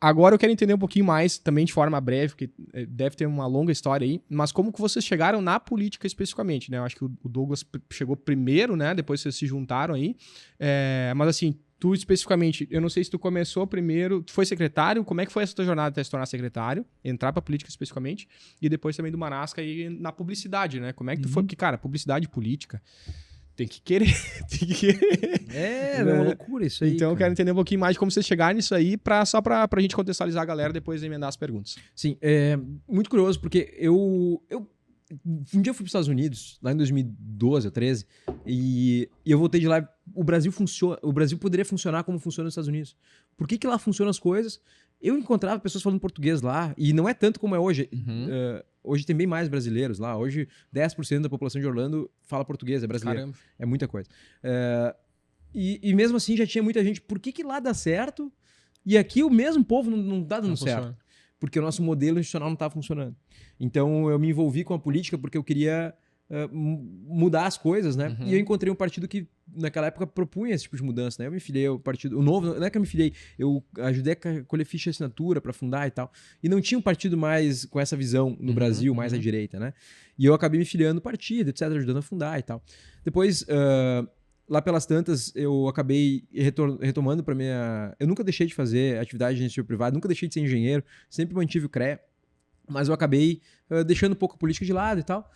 agora eu quero entender um pouquinho mais, também de forma breve, porque deve ter uma longa história aí, mas como que vocês chegaram na política especificamente, né? Eu acho que o Douglas chegou primeiro, né? Depois vocês se juntaram aí. Mas assim, tu especificamente, eu não sei se tu começou primeiro, tu foi secretário, como é que foi essa tua jornada até se tornar secretário, entrar pra política especificamente, e depois também do Marasca aí na publicidade, né? Como é que tu foi? Porque, cara, publicidade e política... Tem que querer, tem que querer. É uma loucura isso aí. Então, eu cara. quero entender um pouquinho mais de como vocês chegaram nisso aí, só pra gente contextualizar a galera depois de emendar as perguntas. Sim, muito curioso, porque um dia eu fui para os Estados Unidos, lá em 2012 ou 13, e eu voltei de lá. O Brasil poderia funcionar como funciona nos Estados Unidos. Por que lá funcionam as coisas? Eu encontrava pessoas falando português lá, e não é tanto como é hoje. Hoje tem bem mais brasileiros lá. Hoje, 10% da população de Orlando fala português, é brasileiro. Caramba. É muita coisa. E mesmo assim, já tinha muita gente. Por que lá dá certo e aqui o mesmo povo não tá dando certo? Funciona. Porque o nosso modelo institucional não estava funcionando. Então, eu me envolvi com a política porque eu queria mudar as coisas, né? E eu encontrei um partido que, naquela época, propunha esse tipo de mudança, né? Eu me filiei ao partido... O novo, não é que eu me filiei, eu ajudei a colher ficha de assinatura para fundar e tal. E não tinha um partido mais com essa visão no Brasil, mais à direita, né? E eu acabei me filiando no partido, etc., ajudando a fundar e tal. Depois... lá pelas tantas, eu acabei retomando para minha... Eu nunca deixei de fazer atividade de iniciativa privada, nunca deixei de ser engenheiro, sempre mantive o CREA, mas eu acabei deixando um pouco a política de lado e tal,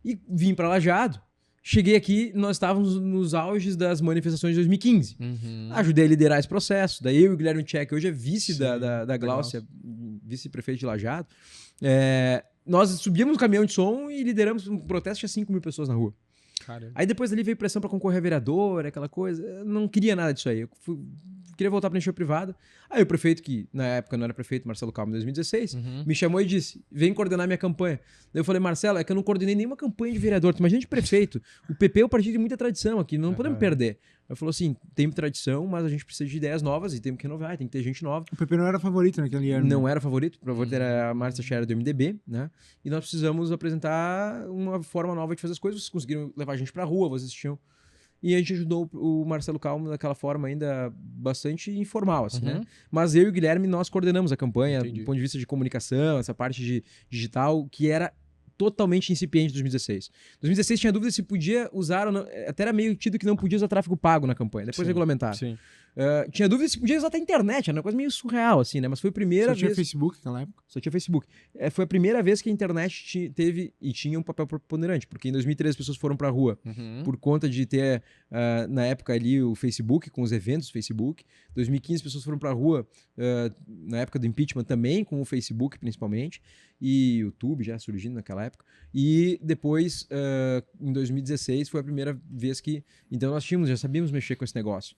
e vim para Lajeado. Cheguei aqui, nós estávamos nos auges das manifestações de 2015. Ajudei a liderar esse processo. Daí eu e o Guilherme Tchek, hoje é vice da Gláucia, vice-prefeito de Lajeado. Nós subimos no caminhão de som e lideramos um protesto, tinha 5 mil pessoas na rua. Caramba. Aí depois ali veio pressão pra concorrer a vereador, aquela coisa. Eu não queria nada disso aí. Eu queria voltar pra iniciativa privada. Aí o prefeito, que na época não era prefeito, Marcelo Calma, em 2016, me chamou e disse, vem coordenar minha campanha. Daí eu falei, Marcelo, é que eu não coordenei nenhuma campanha de vereador. Tu imagina de prefeito. O PP é um partido de muita tradição aqui, não podemos perder. Ele falou assim, tem tradição, mas a gente precisa de ideias novas e temos que renovar, tem que ter gente nova. O PP não era favorito naquele ano. Não era favorito. O favorito era a Márcia Scherer do MDB, né? E nós precisamos apresentar uma forma nova de fazer as coisas. Vocês conseguiram levar a gente pra rua, vocês tinham... E a gente ajudou o Marcelo Calmo daquela forma ainda bastante informal, assim, né? Mas eu e o Guilherme, nós coordenamos a campanha do ponto de vista de comunicação, essa parte de digital, que era totalmente incipiente em 2016. 2016 tinha dúvida se podia usar ou não, até era meio tido que não podia usar tráfego pago na campanha, depois regulamentaram. Tinha dúvida se podia usar até a internet, era uma coisa meio surreal, assim, né? Mas foi a primeira vez... Só tinha Facebook naquela época? Só tinha Facebook. Foi a primeira vez que a internet teve e tinha um papel preponderante, porque em 2013 as pessoas foram pra rua por conta de ter, na época ali, o Facebook, com os eventos do Facebook. Em 2015 as pessoas foram pra rua, na época do impeachment também, com o Facebook principalmente, e o YouTube já surgindo naquela época. E depois, em 2016, foi a primeira vez que... Então nós já sabíamos mexer com esse negócio.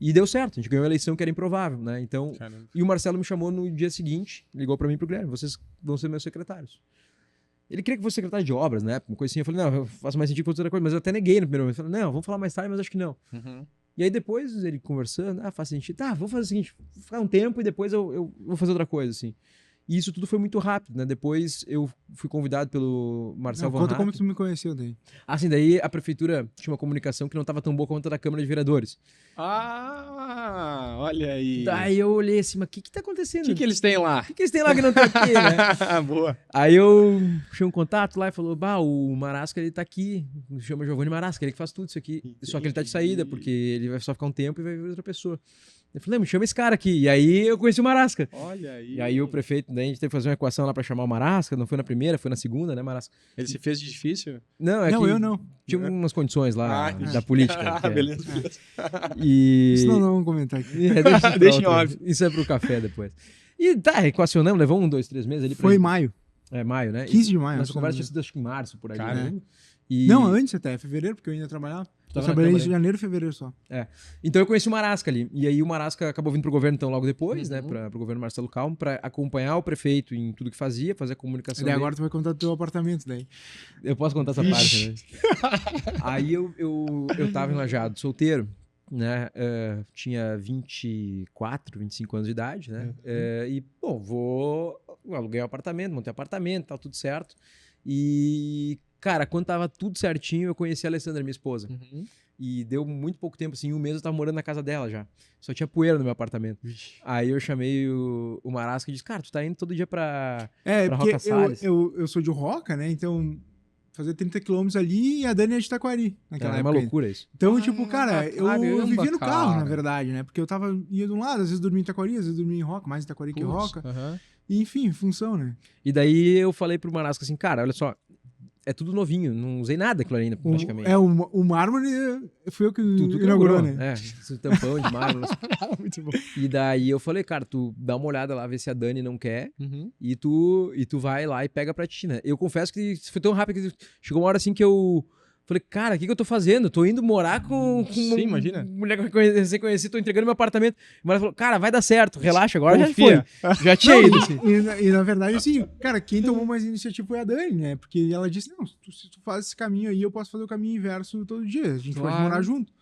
E deu certo, a gente ganhou a eleição que era improvável, né? Então, e o Marcelo me chamou no dia seguinte, ligou pra mim e pro Guilherme, vocês vão ser meus secretários. Ele queria que fosse secretário de obras, né? Uma coisa assim, eu falei, não, eu faço mais sentido que outra coisa, mas eu até neguei no primeiro momento. Eu falei, não, vamos falar mais tarde, mas acho que não. E aí depois, ele conversando, faz sentido, tá, vamos fazer o seguinte, vou ficar um tempo e depois eu vou fazer outra coisa, assim. E isso tudo foi muito rápido, né? Depois eu fui convidado pelo Marcelo Van Conta Hatten. como tu me conheceu daí. Assim, daí a prefeitura tinha uma comunicação que não estava tão boa quanto a da Câmara de Vereadores. Ah, olha aí. Daí eu olhei assim, mas o que tá acontecendo? O que eles têm lá? O que eles têm lá que não tá aqui, né? Boa. Aí eu puxei um contato lá e falou, o Marasca, ele tá aqui, chama Giovanni Marasca, ele que faz tudo isso aqui. Só que ele tá de saída, porque ele vai só ficar um tempo e vai vir outra pessoa. Eu falei, me chama esse cara aqui. E aí eu conheci o Marasca. Olha aí. E aí o prefeito, daí a gente teve que fazer uma equação lá pra chamar o Marasca, não foi na primeira, foi na segunda, né, Marasca? Ele se fez de difícil? Não, Não, que eu não. tinha umas condições lá da política. Beleza. E... Isso não vamos comentar aqui. Deixa em off. Isso é pro café depois. E tá, equacionamos, levou 1, 2, 3 meses ali. Foi em maio. Maio, né? 15 de maio. Nossa conversa tinha sido acho que em março, por aí. Cara, né? Não, antes até, fevereiro, porque eu ainda trabalhava. Eu trabalhei em janeiro e fevereiro só. Então eu conheci o Marasca ali. E aí o Marasca acabou vindo pro governo, então, logo depois, né? Pro governo Marcelo Calmo, pra acompanhar o prefeito em tudo que fazia, fazer a comunicação. E agora tu vai contar do teu apartamento daí. Eu posso contar essa parte, né? Aí eu tava em Lajeado, solteiro, né? Tinha 24, 25 anos de idade, né? E, aluguei um apartamento, montei um apartamento, tá tudo certo. E, cara, quando tava tudo certinho, eu conheci a Alessandra, minha esposa. E deu muito pouco tempo, assim, 1 mês eu tava morando na casa dela já. Só tinha poeira no meu apartamento. Aí eu chamei o Marasca e disse, cara, tu tá indo todo dia pra porque Roca Salles. eu sou de Roca, né? Então, fazer 30 quilômetros ali e a Dani é de Taquari naquela É época. uma loucura isso. Então, tipo, cara, eu caramba, vivia no carro, cara. na verdade, né? Porque eu ia de um lado, às vezes dormia em Taquari, às vezes dormia em Roca, mais em Taquari que em Roca. E, enfim, função, né? E daí eu falei pro Marasca assim, cara, olha só, é tudo novinho, não usei nada aquilo ainda, praticamente. O mármore foi eu que Tu inaugurou, né? É, esse tampão de mármore. Muito bom. E daí eu falei, cara, tu dá uma olhada lá, vê se a Dani não quer, e tu vai lá e pega pra ti, né? Eu confesso que foi tão rápido que chegou uma hora assim que eu falei, cara, o que eu tô fazendo? Eu tô indo morar com Sim, imagina. mulher que eu recém-conheci, tô entregando meu apartamento. O Marasca falou, cara, vai dar certo, relaxa, agora Confia. já foi. Já tinha ido, assim. E na verdade, assim, cara, quem tomou mais iniciativa foi a Dani, né? Porque ela disse, não, se tu faz esse caminho aí, eu posso fazer o caminho inverso todo dia. A gente pode morar junto.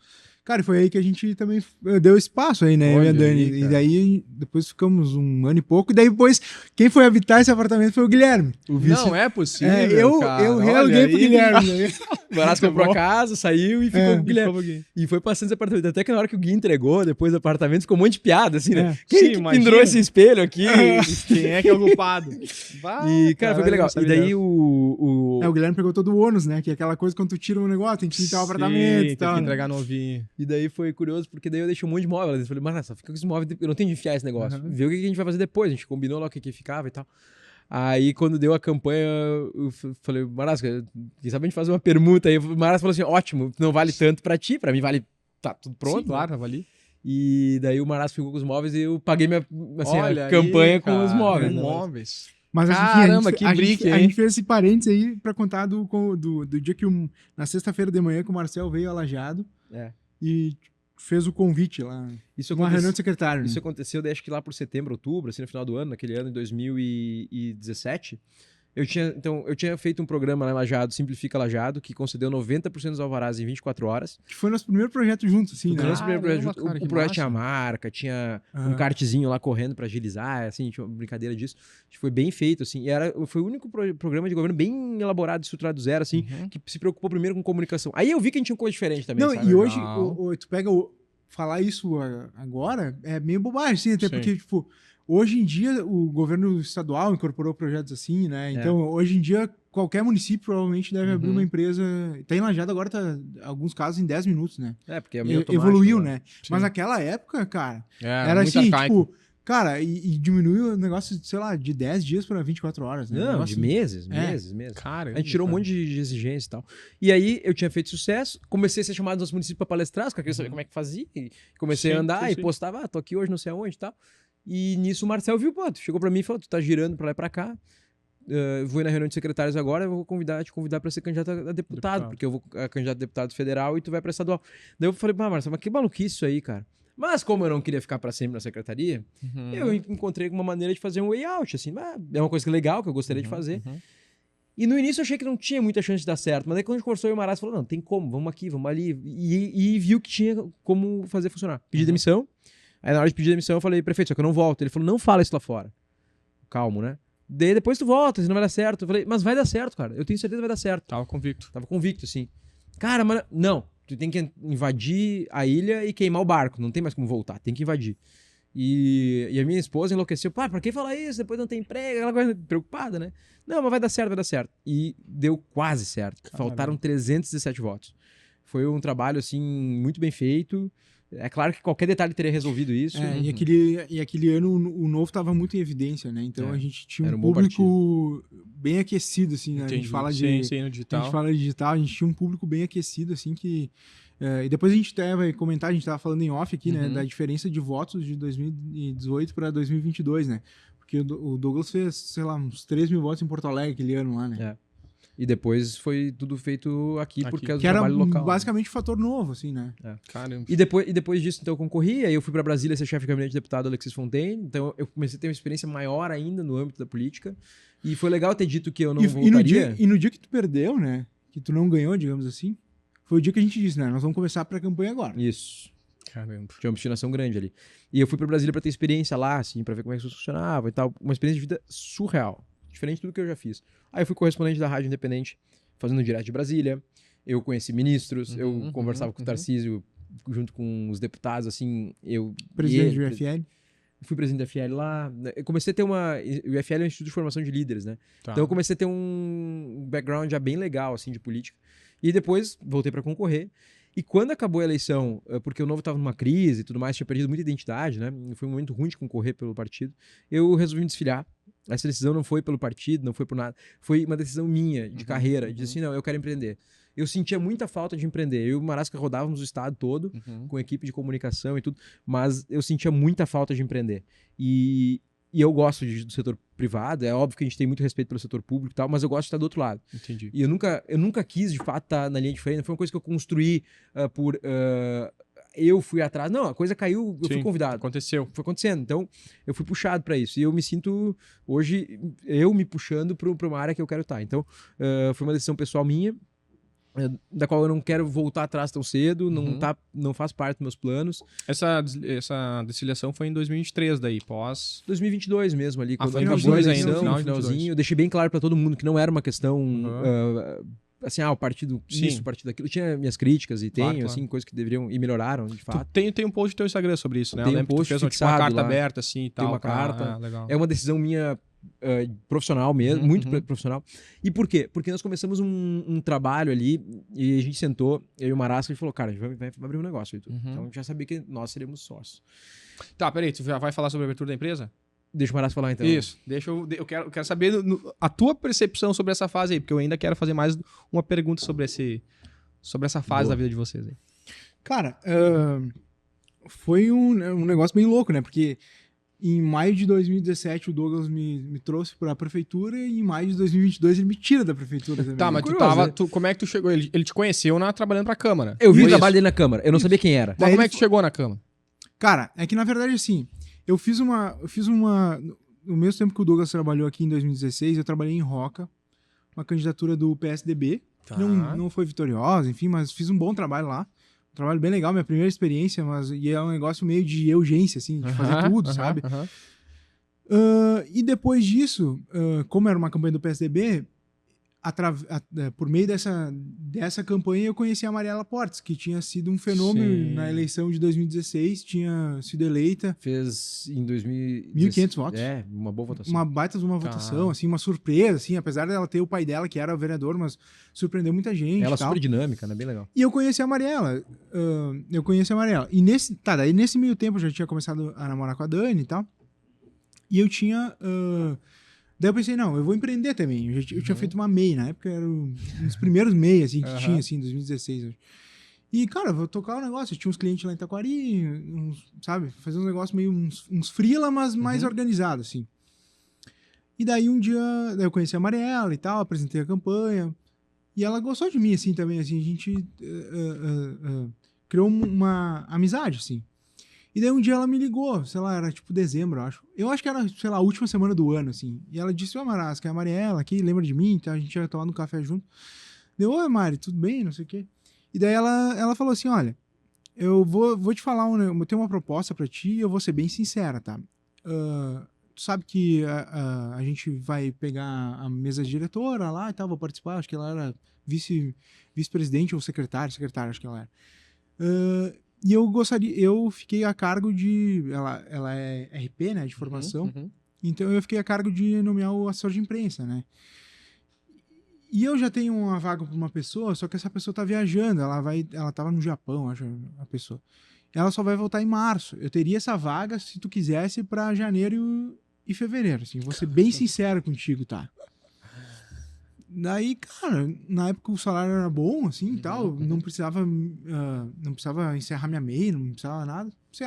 Cara, foi aí que a gente também deu espaço aí, né? Eu e a Dani. Aí, e daí, depois ficamos 1 ano e pouco. E daí depois, quem foi habitar esse apartamento foi o Guilherme. O vice. Não é possível, eu realuguei pro Guilherme. Né? O Marasca comprou a casa, saiu e ficou com o Guilherme. Guilherme. E foi passando esse apartamento. Até que na hora que o Gui entregou, depois do apartamento, ficou um monte de piada, assim, né? Quem Sim, que imagina. pendurou esse espelho aqui? Quem é que é o culpado? E, cara, foi bem legal. E daí o O Guilherme pegou todo o ônus, né? Que é aquela coisa quando tu tira um negócio, tem que pintar o apartamento e tem tal. que né? entregar novinho. E daí foi curioso, porque daí eu deixei um monte de móvel. Eu falei, mas fica com esse móvel, eu não tenho de enfiar esse negócio. Vê o que a gente vai fazer depois. A gente combinou lá o que ficava e tal. Aí, quando deu a campanha, eu falei, Marasca, quem sabe a gente faz uma permuta aí? O Marasca falou assim, ótimo, não vale tanto pra ti, pra mim vale, tá tudo pronto. Sim, claro, tava ali. E daí o Marasca ficou com os móveis e eu paguei minha Olha a campanha aí, com os cara, móveis. com né? móveis. Mas Caramba, que a brique, gente, a hein? gente fez esse parênteses aí pra contar do dia que na sexta-feira de manhã que o Marcel veio a Lajeado e fez o convite lá. Isso Uma reunião de secretário. Isso né? aconteceu, daí, acho que lá por setembro, outubro, assim, no final do ano, naquele ano, em 2017. Eu tinha feito um programa lá em Lajeado, Simplifica Lajeado, que concedeu 90% dos alvarás em 24 horas. Que foi nosso primeiro projeto juntos, assim, O né? nosso primeiro projeto, Caramba, cara, o que projeto massa. tinha marca, tinha um kartzinho lá correndo pra agilizar, assim, tinha uma brincadeira disso. Acho que foi bem feito, assim. E foi o único programa de governo bem elaborado, estruturado do zero, assim, que se preocupou primeiro com comunicação. Aí eu vi que a gente tinha uma coisa diferente também, Não, sabe? e hoje, Legal. tu pega falar isso agora é meio bobagem, assim, até Sim. porque, tipo, hoje em dia o governo estadual incorporou projetos assim, né? Então, hoje em dia, qualquer município provavelmente deve abrir uma empresa. Tá em Lajeado agora, tá, alguns casos, em 10 minutos, né? É, porque é meio automático. Evoluiu, agora. né? Mas naquela época, cara, Era era muito assim, arcaico. tipo, cara, e diminuiu o negócio, sei lá, de 10 dias para 24 horas, né? Não, Negócio de meses, É. meses. Cara, A gente tirou um monte de exigência e tal. E aí eu tinha feito sucesso, comecei a ser chamado nos municípios para palestrar, porque eu queria saber como é que fazia. E comecei a andar e postava, tô aqui hoje, não sei aonde e tal. E nisso o Marcel viu, pô, chegou para mim e falou, tu tá girando para lá e para cá. Vou ir na reunião de secretários agora, eu vou te convidar para ser candidato a deputado, porque eu vou a candidato a deputado federal e tu vai para estadual. Daí eu falei, Marcel, mas que maluquice isso aí, cara. Mas como eu não queria ficar para sempre na secretaria, eu encontrei uma maneira de fazer um way out, assim, é uma coisa legal que eu gostaria de fazer. E no início eu achei que não tinha muita chance de dar certo, mas aí quando a gente conversou, o Marasca falou, não, tem como, vamos aqui, vamos ali, e viu que tinha como fazer funcionar. Pedi demissão, aí na hora de pedir demissão eu falei, prefeito, só que eu não volto. Ele falou, não fala isso lá fora. Calmo, né? Daí depois tu volta, se não vai dar certo. Eu falei, mas vai dar certo, cara, eu tenho certeza que vai dar certo. Tava convicto. Tava convicto, assim. Cara, mas não, tu tem que invadir a ilha e queimar o barco, não tem mais como voltar, tem que invadir. E a minha esposa enlouqueceu, pá, pra que falar isso? Depois não tem emprego, aquela coisa preocupada, né? Não, mas vai dar certo, vai dar certo. E deu quase certo. Caramba. Faltaram 317 votos. Foi um trabalho, assim, muito bem feito. É claro que qualquer detalhe teria resolvido isso. E aquele ano o Novo tava muito em evidência, né? Então a gente tinha Era um um bom público bem aquecido, assim, né? A Entendi. gente fala Sim, no a digital. gente fala de digital, a gente tinha um público bem aquecido, assim, que... e depois a gente até vai comentar, a gente tava falando em off aqui, né? Da diferença de votos de 2018 para 2022, né? Porque o Douglas fez, sei lá, uns 3 mil votos em Porto Alegre aquele ano lá, né? E depois foi tudo feito aqui por causa do Que era trabalho local. basicamente fator novo, assim, né? Caramba. E depois disso, então, eu concorri, aí eu fui para Brasília ser chefe de gabinete de deputado Alexis Fontaine, então eu comecei a ter uma experiência maior ainda no âmbito da política, e foi legal ter dito que eu não voltaria. E no dia que tu perdeu, né? Que tu não ganhou, digamos assim, foi o dia que a gente disse, né? Nós vamos começar a pré-campanha agora. Isso. Caramba. Tinha uma obstinação grande ali. E eu fui para Brasília para ter experiência lá, assim, para ver como é que isso funcionava e tal. Uma experiência de vida surreal, diferente de tudo que eu já fiz. Aí eu fui correspondente da Rádio Independente, fazendo direto de Brasília. eu conheci ministros, eu conversava com o Tarcísio junto com os deputados, assim, Presidente do UFL? Fui presidente da FL lá. Eu comecei a ter o UFL é um Instituto de Formação de Líderes, né? Tá. Então eu comecei a ter um background já bem legal, assim, de política. E depois voltei para concorrer. E quando acabou a eleição, porque o Novo estava numa crise e tudo mais, tinha perdido muita identidade, né? Foi um momento ruim de concorrer pelo partido. Eu resolvi me desfiliar. Essa decisão não foi pelo partido, não foi por nada. Foi uma decisão minha, de carreira. De dizer assim, não, eu quero empreender. Eu sentia muita falta de empreender. Eu e o Marasca rodávamos o estado todo, com equipe de comunicação e tudo, mas eu sentia muita falta de empreender. E eu gosto do setor privado, é óbvio que a gente tem muito respeito pelo setor público e tal, mas eu gosto de estar do outro lado. Entendi. E eu nunca quis, de fato, estar na linha de frente. Não foi uma coisa que eu construí eu fui atrás. Não, a coisa caiu, eu fui convidado. Aconteceu. Foi acontecendo. Então, eu fui puxado para isso. E eu me sinto, hoje, eu me puxando para uma área que eu quero estar. Então, foi uma decisão pessoal minha, da qual eu não quero voltar atrás tão cedo, não faz parte dos meus planos. Essa desfiliação foi em 2023 daí, pós... 2022 mesmo ali, quando foi em acabou a 2022 eleição, ainda, no no final de finalzinho. Eu deixei bem claro para todo mundo que não era uma questão... assim, o partido isso, o partido aquilo. Eu tinha minhas críticas e tenho, assim, coisas que deveriam e melhoraram, de fato. Tem um post no teu Instagram sobre isso, né? Tem eu lembro um post que tu fez uma carta aberta, assim, e tal. Tem uma carta. Legal. É uma decisão minha profissional mesmo, muito profissional. E por quê? Porque nós começamos um trabalho ali e a gente sentou, eu e o Marasca, e falou, cara, a gente vai abrir um negócio, Heitor. Então a gente já sabia que nós seríamos sócios. Tá, peraí, tu já vai falar sobre a abertura da empresa? Deixa o Marasca falar, então. Isso, eu quero saber a tua percepção sobre essa fase aí, porque eu ainda quero fazer mais uma pergunta sobre essa fase da vida de vocês aí. Cara, foi um negócio bem louco, né? Porque em maio de 2017 o Douglas me trouxe para a prefeitura e em maio de 2022 ele me tira da prefeitura também. Tá, mas como é que tu chegou? Ele te conheceu trabalhando pra Câmara. Eu vi o trabalho dele na Câmara, eu não sabia quem era. Mas como é que tu chegou na Câmara? Cara, é que na verdade assim, eu fiz uma no mesmo tempo que o Douglas trabalhou aqui em 2016, eu trabalhei em Roca, uma candidatura do PSDB, Tá. que não foi vitoriosa, enfim, mas fiz um bom trabalho lá. Um trabalho bem legal, minha primeira experiência, e é um negócio meio de urgência, assim, de fazer tudo, sabe? E depois disso, como era uma campanha do PSDB, por meio dessa campanha eu conheci a Mariela Portes, que tinha sido um fenômeno na eleição de 2016, tinha sido eleita. Fez em 1.500 votos. Uma boa votação. Uma baita de uma votação, assim, uma surpresa, assim, apesar dela ter o pai dela, que era vereador, mas surpreendeu muita gente. Ela é tal. super dinâmica, né? Bem legal. E eu conheci a Mariela. E daí nesse meio tempo eu já tinha começado a namorar com a Dani e tal. E eu tinha... Daí eu pensei, não, eu vou empreender também. Eu tinha feito uma MEI, na época era um dos primeiros MEI, assim, que tinha, assim, em 2016. E, cara, eu vou tocar um negócio. Eu tinha uns clientes lá em Taquari, sabe? Fazer uns negócios meio uns freela, mas mais organizados, assim. E daí um dia, eu conheci a Mariela e tal, apresentei a campanha. E ela gostou de mim, assim, também, assim. A gente criou uma amizade, assim. E daí um dia ela me ligou, sei lá, era tipo dezembro, eu acho. Eu acho que era, sei lá, a última semana do ano, assim. E ela disse, Marasca, é a Mariela aqui, lembra de mim? Então a gente ia tomar um café junto. Deu, oi Mari, tudo bem? Não sei o quê. E daí ela falou assim, olha, eu vou te falar, eu tenho uma proposta pra ti e eu vou ser bem sincera, tá? Tu sabe que a gente vai pegar a mesa diretora lá e tal, vou participar, acho que ela era vice-presidente ou secretária, acho que ela era. E eu fiquei a cargo ela é RP, né, de formação, então eu fiquei a cargo de nomear o assessor de imprensa, né. E eu já tenho uma vaga para uma pessoa, só que essa pessoa tá viajando, ela tava no Japão, acho, a pessoa. Ela só vai voltar em março. Eu teria essa vaga, se tu quisesse, para janeiro e fevereiro, assim, vou ser bem sincero contigo, tá? Daí, cara, na época o salário era bom, assim, e tal, não precisava encerrar minha MEI, não precisava nada. Pensei,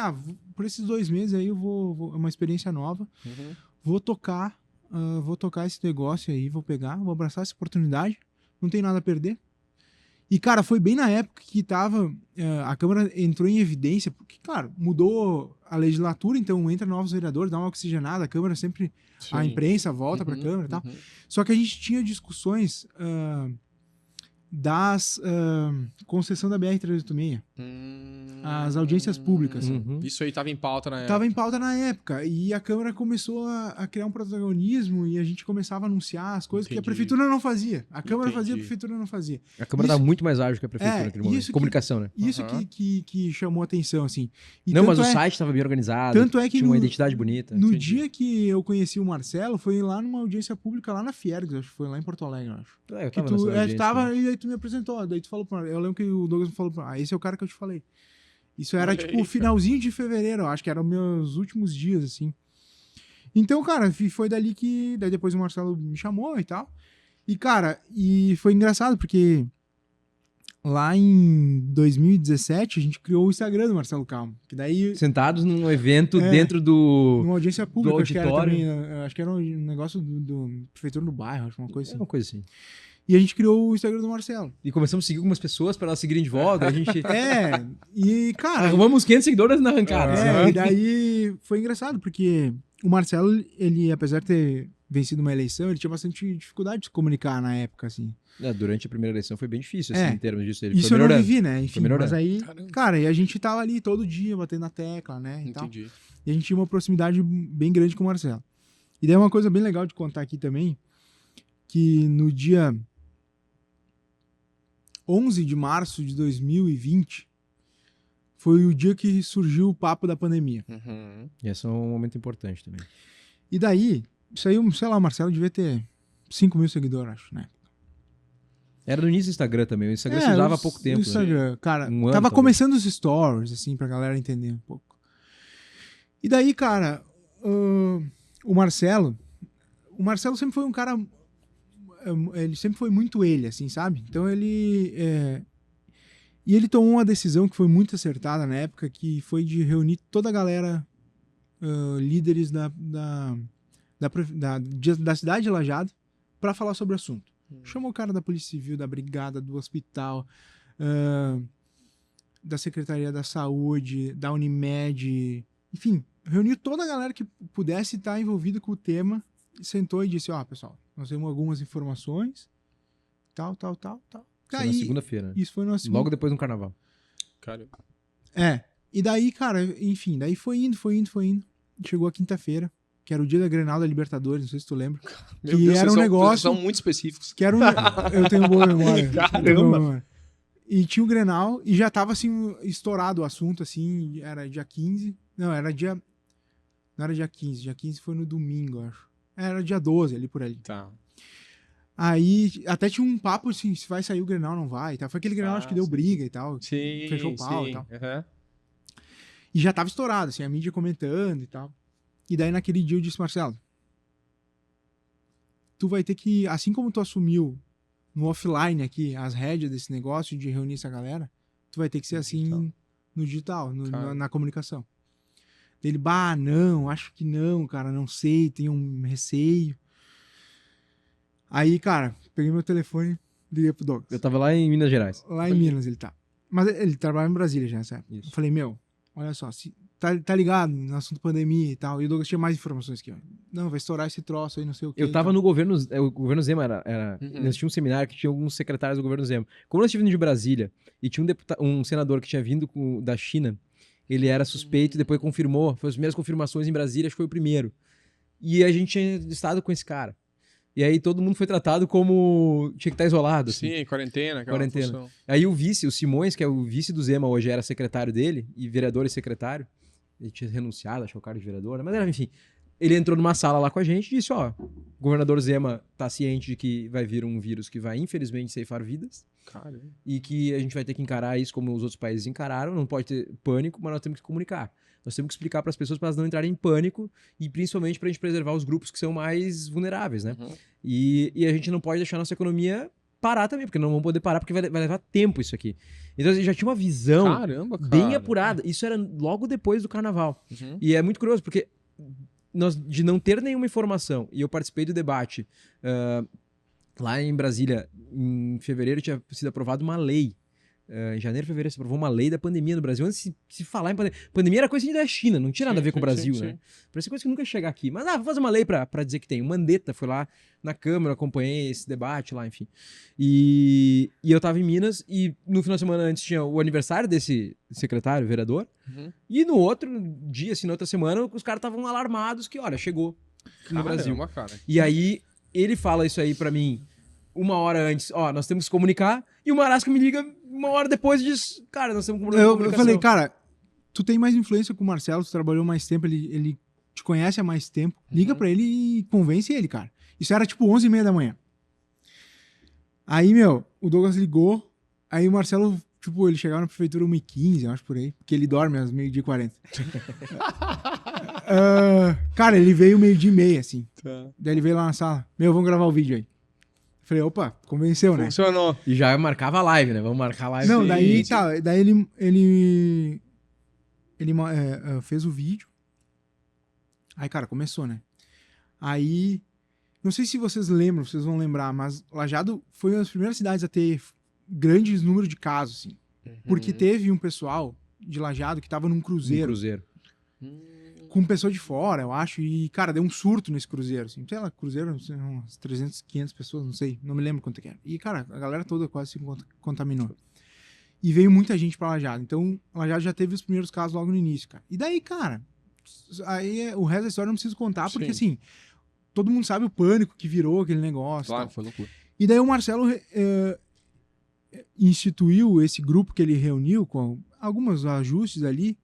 por esses 2 meses aí eu vou é uma experiência nova, vou tocar esse negócio aí, vou abraçar essa oportunidade, não tem nada a perder. E, cara, foi bem na época que a Câmara entrou em evidência, porque, claro, mudou a legislatura, então entra novos vereadores, dá uma oxigenada, a Câmara sempre, a imprensa volta para a Câmara e tal. Só que a gente tinha discussões das concessão da BR-386. As audiências públicas. Isso aí tava em pauta na época. Tava em pauta na época. E a Câmara começou a criar um protagonismo e a gente começava a anunciar as coisas que a Prefeitura não fazia. A Câmara fazia, a Prefeitura não fazia. A Câmara dá muito mais ágil que a Prefeitura naquele momento. Comunicação, né? Isso que chamou atenção, assim. E não, mas o site estava bem organizado, tanto é que tinha uma identidade bonita. No dia que eu conheci o Marcelo, foi lá numa audiência pública lá na Fiergs, acho que foi lá em Porto Alegre, acho. Eu tava nessa audiência, e aí tu me apresentou, daí tu falou pra mim, eu lembro que o Douglas me falou pra mim, esse é o cara que eu te falei. Isso era, tipo, finalzinho de fevereiro, eu acho que eram meus últimos dias, assim. Então, cara, foi dali que... Daí depois o Marcelo me chamou e tal. E, cara, foi engraçado, porque lá em 2017 a gente criou o Instagram do Marcelo Calmo. Que daí... Sentados num evento dentro do... Numa audiência pública, do acho que auditório. era também. Acho que era um negócio do prefeitura do bairro, acho uma coisa assim. Uma coisa assim. E a gente criou o Instagram do Marcelo. E começamos a seguir algumas pessoas para elas seguirem de volta. A gente... e, cara... Arrumamos 500 seguidores na arrancada. E daí foi engraçado, porque o Marcelo, ele, apesar de ter vencido uma eleição, ele tinha bastante dificuldade de se comunicar na época, assim. Durante a primeira eleição foi bem difícil, assim, em termos disso. Ele isso foi eu não vivi, né? Enfim, mas aí, Caramba. cara, e a gente tava ali todo dia, batendo na tecla, né? Entendi. E a gente tinha uma proximidade bem grande com o Marcelo. E daí uma coisa bem legal de contar aqui também, que no dia 11 de março de 2020 foi o dia que surgiu o papo da pandemia. E esse é um momento importante também. E daí, isso aí, sei lá, o Marcelo devia ter 5 mil seguidores, acho, né? Era no início do Instagram também. O Instagram se usava há pouco tempo. O Instagram, cara, Um ano, tava talvez. começando os stories, assim, pra galera entender um pouco. E daí, cara, o Marcelo sempre foi um cara... Ele sempre foi muito ele, assim, sabe? Então ele... E ele tomou uma decisão que foi muito acertada na época, que foi de reunir toda a galera, líderes da cidade de Lajeado, pra falar sobre o assunto. Chamou o cara da Polícia Civil, da Brigada, do hospital, da Secretaria da Saúde, da Unimed, enfim, reuniu toda a galera que pudesse estar envolvida com o tema, sentou e disse, pessoal, nós temos algumas informações, tal. Foi na segunda-feira, né? Isso foi na segunda. Logo depois do carnaval. Cara. E daí, cara, enfim, daí foi indo. Chegou a quinta-feira, que era o dia da Grenal da Libertadores, não sei se tu lembra. Meu que Deus, era um negócio... São muito específicos. Que era eu tenho boa memória. Caramba! E tinha o Grenal, e já tava, assim, estourado o assunto, assim, era dia 15... Não, era dia... Não era dia 15, dia 15 foi no domingo, eu acho. Era dia 12, ali por ali. Tá. Aí, até tinha um papo, assim, se vai sair o Grenal, não vai, e tal. Foi aquele Grenal, acho que deu briga e tal. Sim, fechou o pau e tal. Uhum. E já tava estourado, assim, a mídia comentando e tal. E daí, naquele dia, eu disse, Marcelo, tu vai ter que, assim como tu assumiu no offline aqui, as rédeas desse negócio de reunir essa galera, tu vai ter que ser assim no digital, na comunicação. Ele, não, acho que não, cara, não sei, tenho um receio. Aí, cara, peguei meu telefone, liguei pro Douglas. Eu tava lá em Minas Gerais. Lá em Minas ele tá. Mas ele trabalha em Brasília já, sabe? Isso. Eu falei, olha só, tá ligado no assunto pandemia e tal. E o Douglas tinha mais informações que eu. Não, vai estourar esse troço aí, não sei o quê. Eu tava no governo, o governo Zema nós tínhamos um seminário que tinha alguns secretários do governo Zema. Como nós estivemos de Brasília e tinha um senador que tinha vindo da China, ele era suspeito e depois confirmou, foi as primeiras confirmações em Brasília, acho que foi o primeiro. E a gente tinha estado com esse cara. E aí todo mundo foi tratado como tinha que estar isolado. Assim. Sim, quarentena. Função. Aí o vice, o Simões, que é o vice do Zema hoje, era secretário dele, e vereador e secretário. Ele tinha renunciado, achou o cargo de vereador, né? Mas era, enfim. Ele entrou numa sala lá com a gente e disse, o governador Zema tá ciente de que vai vir um vírus que vai, infelizmente, ceifar vidas. Caramba. E que a gente vai ter que encarar isso como os outros países encararam. Não pode ter pânico, mas nós temos que comunicar. Nós temos que explicar para as pessoas para elas não entrarem em pânico e principalmente para a gente preservar os grupos que são mais vulneráveis, né? Uhum. E a gente não pode deixar a nossa economia parar também, porque não vamos poder parar, porque vai levar tempo isso aqui. Então a gente já tinha uma visão bem apurada. Isso era logo depois do carnaval. Uhum. E é muito curioso, porque de não ter nenhuma informação, e eu participei do debate lá em Brasília, em fevereiro tinha sido aprovada uma lei em janeiro, fevereiro, se aprovou uma lei da pandemia no Brasil. Antes de se falar em pandemia. Pandemia era coisa da China, não tinha nada a ver com o Brasil, né? Parecia coisa que nunca ia chegar aqui. Mas, vou fazer uma lei pra dizer que tem. O Mandetta foi lá na Câmara, acompanhei esse debate lá, enfim. E eu tava em Minas e no final de semana antes tinha o aniversário desse secretário, vereador. E no outro dia, assim, na outra semana, os caras estavam alarmados que, olha, chegou no Brasil. Cara. E aí, ele fala isso aí pra mim uma hora antes, nós temos que se comunicar, e o Marasca me liga uma hora depois e diz, cara, nós temos que comunicação. Eu falei, cara, tu tem mais influência com o Marcelo, tu trabalhou mais tempo, ele te conhece há mais tempo, liga pra ele e convence ele, cara. Isso era tipo 11h30 da manhã. Aí, o Douglas ligou, aí o Marcelo, tipo, ele chegava na prefeitura 1h15, eu acho, por aí, porque ele dorme às 12h40. Cara, ele veio 12h30, assim. Tá. Daí ele veio lá na sala, vamos gravar o vídeo aí. Falei, opa, convenceu, né? Funcionou. E já marcava a live, né? Vamos marcar a live. Não, daí ele fez o vídeo. Aí, cara, começou, né? Aí, não sei se vocês lembram, vocês vão lembrar, mas Lajeado foi uma das primeiras cidades a ter grandes números de casos, assim. Porque teve um pessoal de Lajeado que tava num cruzeiro. Com pessoa de fora, eu acho, e, cara, deu um surto nesse cruzeiro, assim, sei lá, cruzeiro, sei lá, umas 300, 500 pessoas, não sei, não me lembro quanto que era. E, cara, a galera toda quase se contaminou. E veio muita gente pra Lajeado, então, Lajeado já teve os primeiros casos logo no início, cara. E daí, cara, o resto da história eu não preciso contar, porque, assim, todo mundo sabe o pânico que virou aquele negócio. Claro, foi loucura. E daí o Marcelo instituiu esse grupo que ele reuniu, com alguns ajustes ali,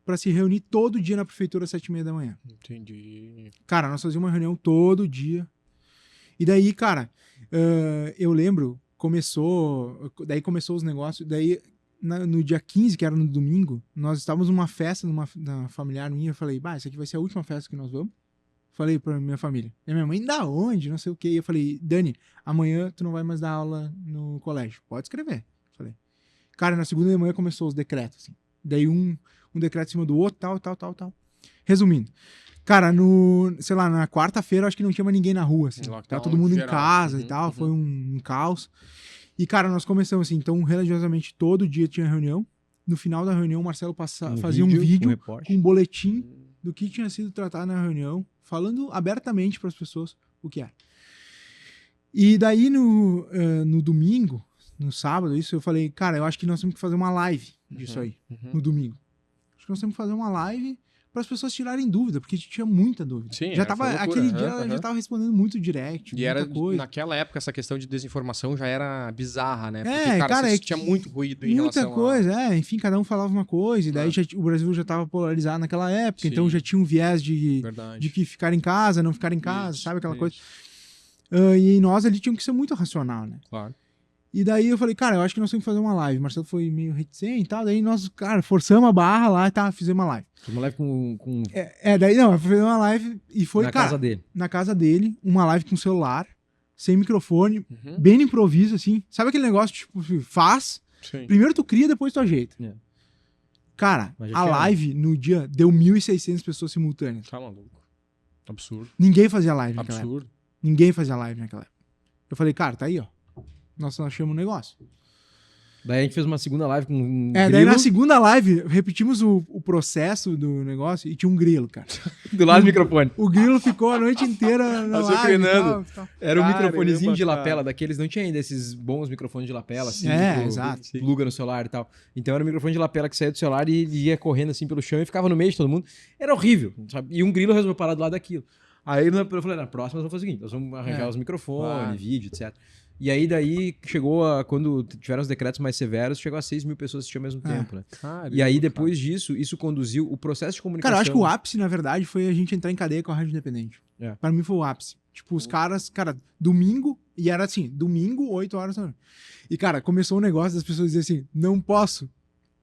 pra se reunir todo dia na prefeitura às 7h30 da manhã. Entendi. Cara, nós fazíamos uma reunião todo dia. E daí, cara, eu lembro, começou os negócios, daí no dia 15, que era no domingo, nós estávamos numa festa na familiar minha, eu falei, essa aqui vai ser a última festa que nós vamos. Falei pra minha família. E a minha mãe, da onde? Não sei o quê. E eu falei, Dani, amanhã tu não vai mais dar aula no colégio. Pode escrever. Falei. Cara, na segunda de manhã começou os decretos, assim. Daí um decreto em cima do outro, tal. Resumindo. Cara, sei lá, na quarta-feira acho que não tinha mais ninguém na rua, assim. Tava todo mundo geral, em casa e tal, foi um caos. E, cara, nós começamos assim, então, religiosamente, todo dia tinha reunião. No final da reunião, o Marcelo fazia um vídeo com um boletim do que tinha sido tratado na reunião, falando abertamente para as pessoas o que era. E daí, no domingo, no sábado, eu falei, cara, eu acho que nós temos que fazer uma live disso aí, no domingo. Acho que nós temos que fazer uma live para as pessoas tirarem dúvida, porque a gente tinha muita dúvida. Sim, aquele dia ela já tava respondendo muito direct, e muita coisa. Naquela época, essa questão de desinformação já era bizarra, né? Porque, cara, tinha muito ruído em muita relação coisa, enfim, cada um falava uma coisa, e daí o Brasil já tava polarizado naquela época, Sim. então já tinha um viés de que ficar em casa, não ficar em casa, sabe aquela coisa? E nós ali tínhamos que ser muito racional, né? Claro. E daí eu falei, cara, eu acho que nós temos que fazer uma live. O Marcelo foi meio reticente e tal, daí nós, cara, forçamos a barra lá e fizemos uma live. Uma live com... daí não, foi uma live e foi, na cara... casa dele. Na casa dele, uma live com celular, sem microfone, bem no improviso, assim. Sabe aquele negócio, tipo, faz, primeiro tu cria, depois tu ajeita. Cara, a live no dia deu 1.600 pessoas simultâneas. Tá maluco. Absurdo. Ninguém fazia live naquela época. Ninguém fazia live naquela época. Eu falei, cara, tá aí, ó. Nós achamos um negócio. Daí a gente fez uma segunda live com um grilo. Daí na segunda live, repetimos o processo do negócio e tinha um grilo, cara. Do lado do microfone. O grilo ficou a noite inteira na live e tal. Era um microfonezinho de lapela daqueles, não tinha ainda esses bons microfones de lapela, assim. Exato. Pluga no celular e tal. Então era um microfone de lapela que saía do celular e ia correndo assim pelo chão e ficava no meio de todo mundo. Era horrível, sabe? E um grilo resolveu parar do lado daquilo. Aí eu falei, na próxima nós vamos fazer o seguinte, nós vamos arranjar os microfones, vídeo, etc. E aí daí chegou quando tiveram os decretos mais severos, chegou a 6.000 pessoas assistindo ao mesmo tempo, né? Caramba, e aí depois disso, isso conduziu o processo de comunicação... Cara, eu acho que o ápice, na verdade, foi a gente entrar em cadeia com a Rádio Independente. Pra mim foi o ápice. Tipo, os caras, domingo, e era assim, domingo, 8 horas da noite. E, cara, começou o negócio das pessoas dizerem assim, não posso,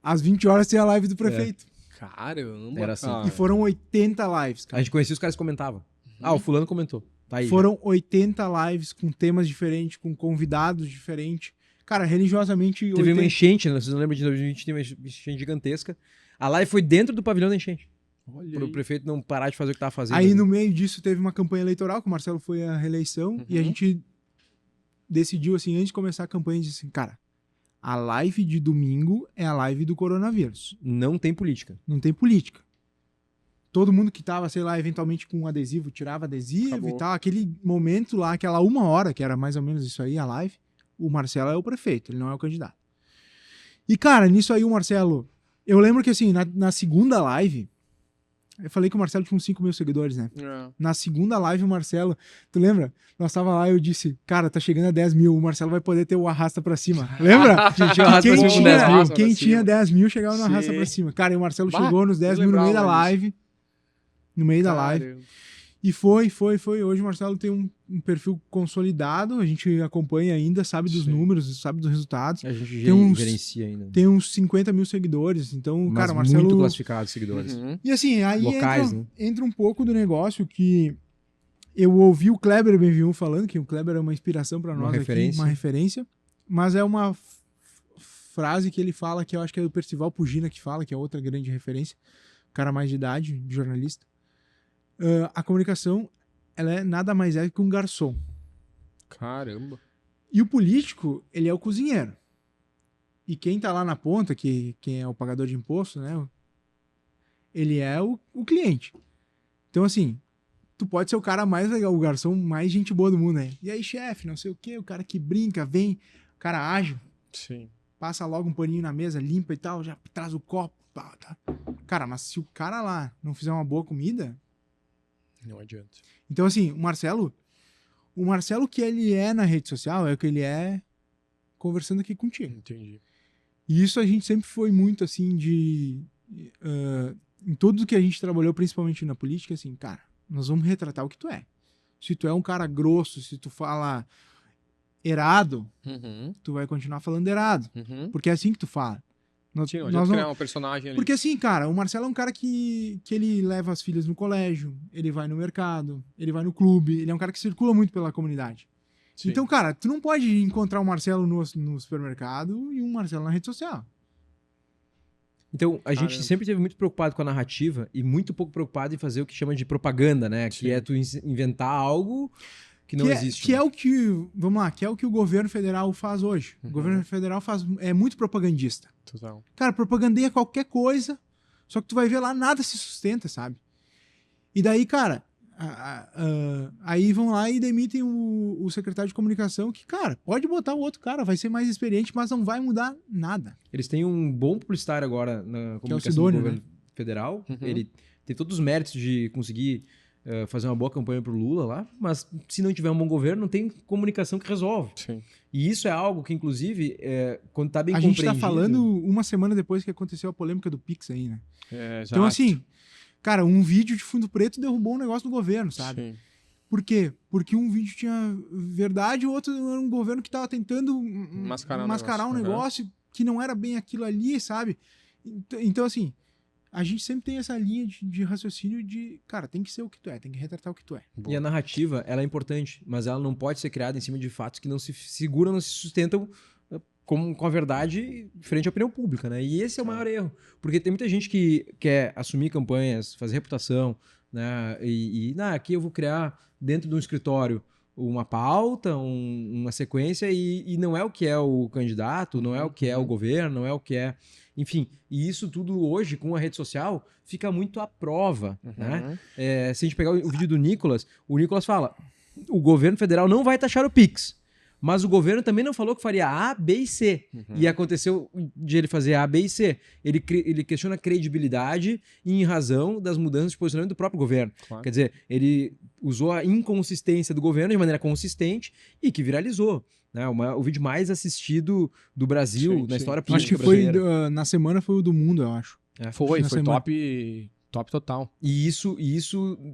às 20 horas tem a live do prefeito. Caramba. Era assim. E foram 80 lives, cara. A gente conhecia os caras que comentavam. O fulano comentou. Tá aí, foram 80 lives com temas diferentes, com convidados diferentes. Cara, religiosamente... Teve uma enchente, né? Vocês não lembram de 2020, teve uma enchente gigantesca. A live foi dentro do pavilhão da enchente. Para o prefeito não parar de fazer o que estava fazendo. Aí no meio disso teve uma campanha eleitoral, que o Marcelo foi à reeleição, e a gente decidiu, assim, antes de começar a campanha, disse assim, cara, A live de domingo é a live do coronavírus. Não tem política. Não tem política. Todo mundo que tava, sei lá, eventualmente com um adesivo, tirava adesivo Acabou. e tal. Aquele momento lá, aquela 1 hora, que era mais ou menos isso aí, a live, o Marcelo é o prefeito, ele não é o candidato. E, cara, nisso aí o Marcelo... Eu lembro que, assim, na segunda live... Eu falei que o Marcelo tinha uns 5 mil seguidores, né? Na segunda live, o Marcelo... Tu lembra? Nós tava lá e eu disse, cara, tá chegando a 10 mil, o Marcelo vai poder ter o arrasta pra cima. Lembra? Quem tinha 10 mil chegava no arrasta pra cima. Cara, e o Marcelo chegou nos 10 mil no meio da live. No meio da live. E foi. Hoje o Marcelo tem um perfil consolidado, a gente acompanha ainda, sabe dos números, sabe dos resultados. A gente gerencia ainda. Tem uns 50 mil seguidores, então, Mas cara, o Marcelo... muito classificados seguidores. E assim, aí locais, entra um pouco do negócio que eu ouvi o Kleber Benviu falando, que o Kleber é uma inspiração para nós aqui, uma referência, mas é uma frase que ele fala, que eu acho que é do Percival Pugina que fala, que é outra grande referência, cara mais de idade, jornalista. A comunicação, ela é nada mais que um garçom. Caramba. E o político, ele é o cozinheiro. E quem tá lá na ponta, quem é o pagador de imposto, né? Ele é o cliente. Então, assim, tu pode ser o cara mais legal, o garçom mais gente boa do mundo, né? E aí, chefe, não sei o quê, o cara que brinca, vem, o cara ágil. Sim. Passa logo um paninho na mesa, limpa e tal, já traz o copo. Tá. Cara, mas se o cara lá não fizer uma boa comida... Não adianta. Então, assim, o Marcelo que ele é na rede social é o que ele é conversando aqui contigo. Entendi. E isso a gente sempre foi muito, assim, em tudo que a gente trabalhou, principalmente na política, assim, cara, nós vamos retratar o que tu é. Se tu é um cara grosso, se tu fala errado, tu vai continuar falando errado. Porque é assim que tu fala. Sim, nós criar um personagem ali. Porque assim, cara, o Marcelo é um cara que ele leva as filhas no colégio, ele vai no mercado, ele vai no clube, ele é um cara que circula muito pela comunidade. Sim. Então, cara, tu não pode encontrar um Marcelo no supermercado e um Marcelo na rede social. Então, a gente sempre esteve muito preocupado com a narrativa e muito pouco preocupado em fazer o que chama de propaganda, né? Sim. Que é tu inventar algo que não existe. Que é o que, vamos lá, que é o que o governo federal faz hoje. O governo federal é muito propagandista. Total. Cara, propagandeia qualquer coisa, só que tu vai ver lá, nada se sustenta, sabe? E daí, cara, aí vão lá e demitem o secretário de comunicação, que, cara, pode botar o outro cara, vai ser mais experiente, mas não vai mudar nada. Eles têm um bom publicitário agora na comunicação, que é o Sidônio, do governo federal. Ele tem todos os méritos de conseguir fazer uma boa campanha pro Lula lá, mas se não tiver um bom governo, não tem comunicação que resolve. Sim. E isso é algo que, inclusive, quando tá bem compreendido... A gente tá falando uma semana depois que aconteceu a polêmica do Pix aí, né? Então, assim, cara, um vídeo de fundo preto derrubou um negócio do governo, sabe? Sim. Por quê? Porque um vídeo tinha verdade e o outro era um governo que tava tentando mascarar um negócio que não era bem aquilo ali, sabe? Então, assim... A gente sempre tem essa linha de raciocínio de, cara, tem que ser o que tu é, tem que retratar o que tu é. Boa. E a narrativa, ela é importante, mas ela não pode ser criada em cima de fatos que não se seguram, não se sustentam com a verdade frente à opinião pública, né? E esse é o maior erro. Porque tem muita gente que quer assumir campanhas, fazer reputação, né? Aqui eu vou criar dentro de um escritório uma pauta, uma sequência, e não é o que é o candidato, não é o que é o governo, não é o que é... Enfim, e isso tudo hoje, com a rede social, fica muito à prova, né? Se a gente pegar o vídeo do Nicolas, o Nicolas fala, o governo federal não vai taxar o Pix, mas o governo também não falou que faria A, B e C. E aconteceu de ele fazer A, B e C. Ele questiona a credibilidade em razão das mudanças de posicionamento do próprio governo. Claro. Quer dizer, ele usou a inconsistência do governo de maneira consistente e que viralizou. Né? O vídeo mais assistido do Brasil na história política brasileira. Acho que foi, na semana foi o do mundo, eu acho. Foi top total. E isso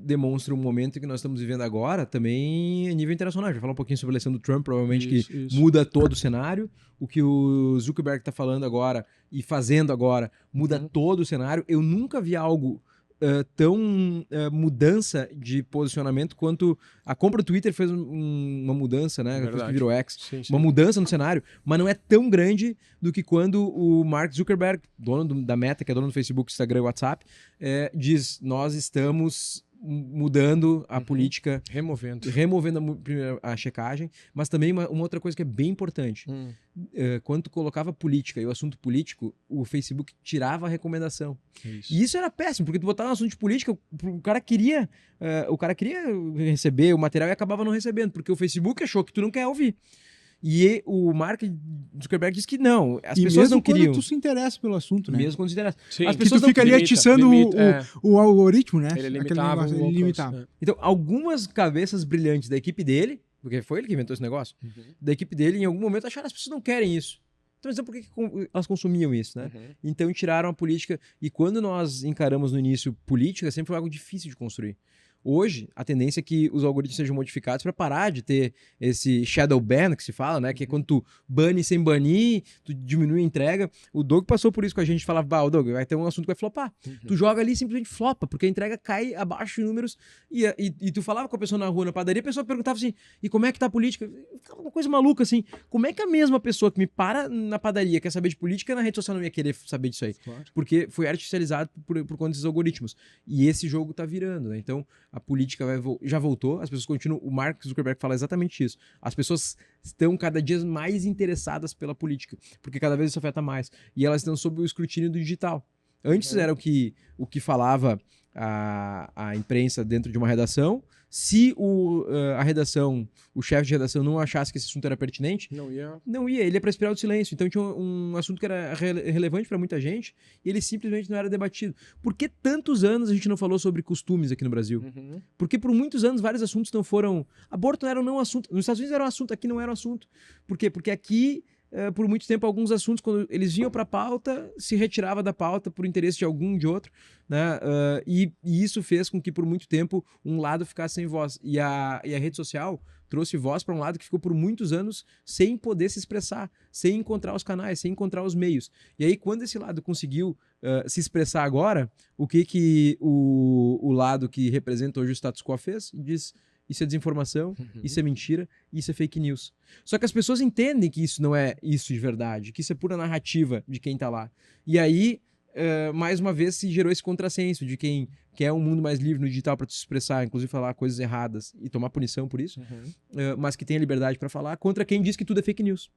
demonstra um momento que nós estamos vivendo agora também a nível internacional. A gente vai falar um pouquinho sobre a eleição do Trump, provavelmente, muda todo o cenário. O que o Zuckerberg está falando agora e fazendo agora muda todo o cenário. Eu nunca vi algo tão mudança de posicionamento quanto a compra do Twitter fez uma mudança, né? Depois que virou X. Sim. Uma mudança no cenário, mas não é tão grande do que quando o Mark Zuckerberg, dono da Meta, que é dono do Facebook, Instagram e WhatsApp, diz, nós estamos mudando a política, Removendo. primeiro a checagem, mas também uma outra coisa que é bem importante. Quando tu colocava política e o assunto político, o Facebook tirava a recomendação. Isso. E isso era péssimo, porque tu botava um assunto de política, o cara queria receber o material e acabava não recebendo, porque o Facebook achou que tu não quer ouvir. E o Mark Zuckerberg disse que não, as pessoas não queriam. Mesmo quando tu se interessa pelo assunto, né? Mesmo quando se interessa. Sim. As Que pessoas tu fica ali atiçando o algoritmo, né? Ele Aquele limitava negócio, o ele alcance, limitava. Então, algumas cabeças brilhantes da equipe dele, porque foi ele que inventou esse negócio, da equipe dele, em algum momento acharam que as pessoas não querem isso. Então, por que elas consumiam isso, né? Então, tiraram a política. E quando nós encaramos no início política, sempre foi algo difícil de construir. Hoje, a tendência é que os algoritmos sejam modificados para parar de ter esse shadow ban que se fala, né? Que é quando tu bane sem banir, tu diminui a entrega. O Doug passou por isso com a gente, falava, Doug, vai ter um assunto que vai flopar. Tu joga ali e simplesmente flopa, porque a entrega cai abaixo de números. E tu falava com a pessoa na rua, na padaria, a pessoa perguntava assim, e como é que tá a política? Uma coisa maluca assim, como é que a mesma pessoa que me para na padaria quer saber de política, na rede social não ia querer saber disso aí? Claro. Porque foi artificializado por conta desses algoritmos. E esse jogo tá virando, né? Então, a política já voltou, as pessoas continuam. O Mark Zuckerberg fala exatamente isso. As pessoas estão cada dia mais interessadas pela política, porque cada vez isso afeta mais. E elas estão sob o escrutínio do digital. Antes era o que falava a imprensa dentro de uma redação. Se a redação, o chefe de redação não achasse que esse assunto era pertinente, não ia, ele ia para a espiral do silêncio. Então tinha um assunto que era relevante para muita gente e ele simplesmente não era debatido. Por que tantos anos a gente não falou sobre costumes aqui no Brasil? Porque por muitos anos vários assuntos não foram... Aborto não era um assunto. Nos Estados Unidos era um assunto, aqui não era um assunto. Por quê? Porque aqui... por muito tempo, alguns assuntos, quando eles vinham para a pauta, se retirava da pauta por interesse de algum de outro, né? E isso fez com que, por muito tempo, um lado ficasse sem voz. E a rede social trouxe voz para um lado que ficou por muitos anos sem poder se expressar, sem encontrar os canais, sem encontrar os meios. E aí, quando esse lado conseguiu se expressar agora, o que o lado que representa hoje o status quo fez? Diz... Isso é desinformação, isso é mentira, isso é fake news. Só que as pessoas entendem que isso não é isso de verdade, que isso é pura narrativa de quem tá lá. E aí, mais uma vez, se gerou esse contrassenso de quem quer um mundo mais livre no digital para se expressar, inclusive falar coisas erradas e tomar punição por isso, mas que tem a liberdade para falar, contra quem diz que tudo é fake news.